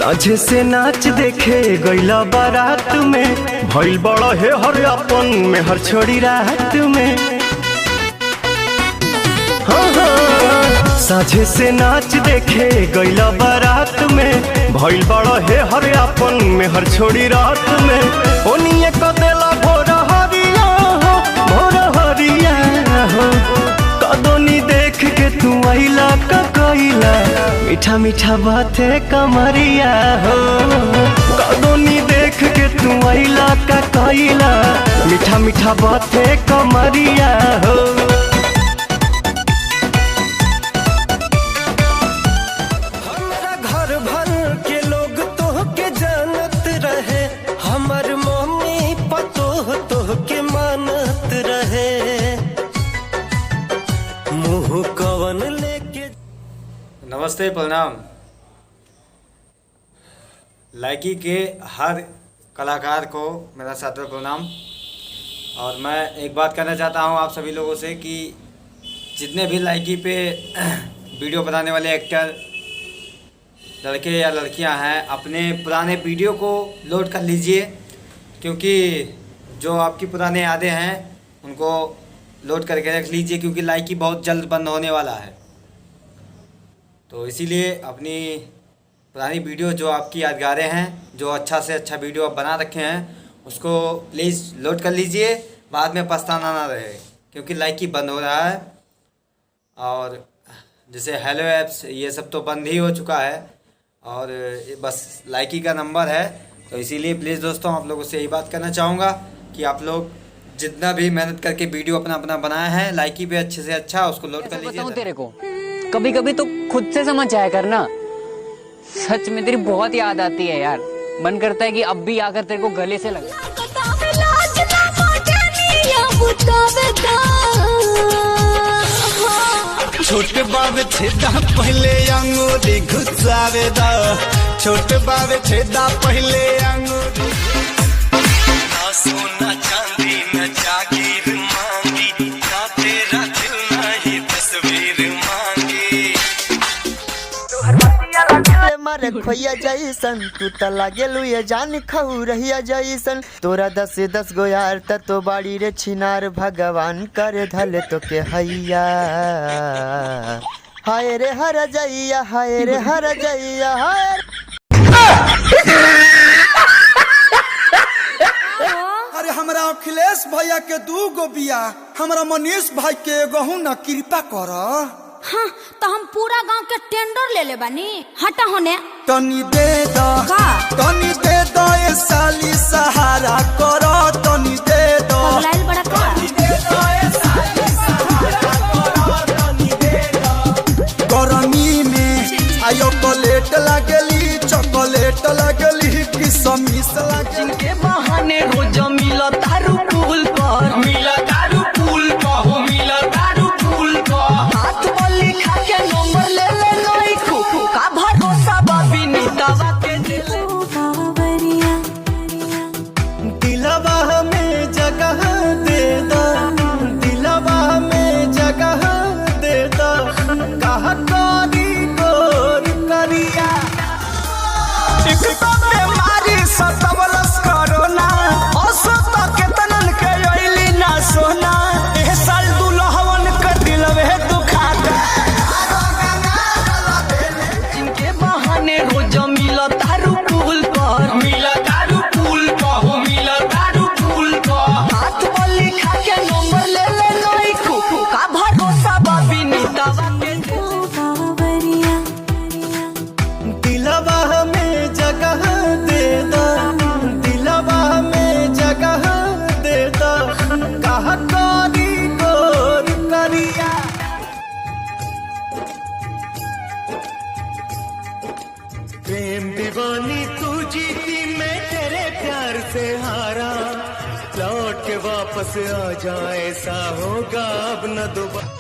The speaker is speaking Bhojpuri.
साझे से नाच देखे गईला बारात में, भइल बड़ा है हर अपन में हर छोड़ी रात में। साझे से नाच देखे गईला बारात में, भइल बड़ा है हर अपन में हर छोड़ी रात में। ओनिए को देला भोर हरिया हो, भोर हरिया हो। कदोनी देख के तू आइला का कइला, मीठा मीठा बाते कमरिया हो। कदोनी देख के तू आइला का कइला, मीठा मीठा बाते कमरिया हो। नमस्ते, प्रणाम। लाइकी के हर कलाकार को मेरा सादर प्रणाम। और मैं एक बात कहना चाहता हूं आप सभी लोगों से कि जितने भी लाइकी पे वीडियो बनाने वाले एक्टर लड़के या लड़कियां हैं, अपने पुराने वीडियो को लोड कर लीजिए, क्योंकि जो आपकी पुराने यादें हैं उनको लोड करके रख लीजिए, क्योंकि लाइकी बहुत जल्द बंद होने वाला है। तो इसीलिए अपनी पुरानी वीडियो जो आपकी यादगारें हैं, जो अच्छा से अच्छा वीडियो आप बना रखे हैं, उसको प्लीज़ लोड कर लीजिए, बाद में पछताना ना रहे, क्योंकि लाइकी बंद हो रहा है। और जैसे हेलो ऐप्स ये सब तो बंद ही हो चुका है, और बस लाइकी का नंबर है। तो इसीलिए प्लीज़ दोस्तों आप लोगों से यही बात करना चाहूँगा कि आप लोग जितना भी मेहनत करके वीडियो अपना बनाया है लाइकी पे अच्छे से अच्छा उसको लोड कर लीजिए। तेरे को कभी कभी तो खुद से समझ जाया करना। सच में तेरी बहुत याद आती है यार, मन करता है कि अब भी आकर तेरे को गले से लगे। छोटे बाबे छेदा पहले अंगूरी घुसावे दा, छोटे बाबे छेदा पहले अंगूरी। ना सोना चांदी न जागीर मांगी, ना तेरा दिल नहीं तस्वीर मांगी। मारे खोइया जैसन तू त लागेलू ये जान खऊ रहिया जैसन। तोरा 10 गो यार त तो बाड़ी रे छिनार, भगवान करे धले तो के हैया। हाय रे हर जइया, हाय रे हर जइया, हाय। अरे हमरा अखिलेश भैया के 2 गो बिया, हमरा मनीष भाई के एगो ना, कृपा कर। हाँ, तो हम पूरा गांव के टेंडर ले ले बानी। हटा होने तनी दे दो, तनी दे दो ये साली सहारा करो, तनी दे दो। पगलाइल बड़ा का गरमी में आयो चॉकलेट लागली, चॉकलेट लागली किसमिस लागली। के बहाने रोज मिला तारू पुल पर, मिला तारू पुल पर, हो मिला तारू पुल पर। हाथ बल्ली खा के नंबर ले ले नई खूब का भरोसा बाबी नीतावा के दिल। दिलवा में जगह दे दो, दिलवा में जगह दे दो। कहा करी गोर करिया, एक तो बीमारी सतवलस कोरोना, औसत केतनन के अइली ना सोना। ए साल दुल्हवन के दिलवे दुखाता, जिनके बहाने रोज मिला तारू पुल पर, मिला तारू पुल पर, हो मिला तारू पुल पर। हाथ बल्ली खा के नंबर ले ले नई खूब का भरोसा बाबी नीतावा के दिल। दिलवा में जगह दे दो, दिलवा में जगह दे दो। कहा करी गोर करिया। प्रेम दीवानी तू जीती, मैं तेरे प्यार से हारा। लौट के वापस आ जाए, ऐसा होगा अब न दोबारा।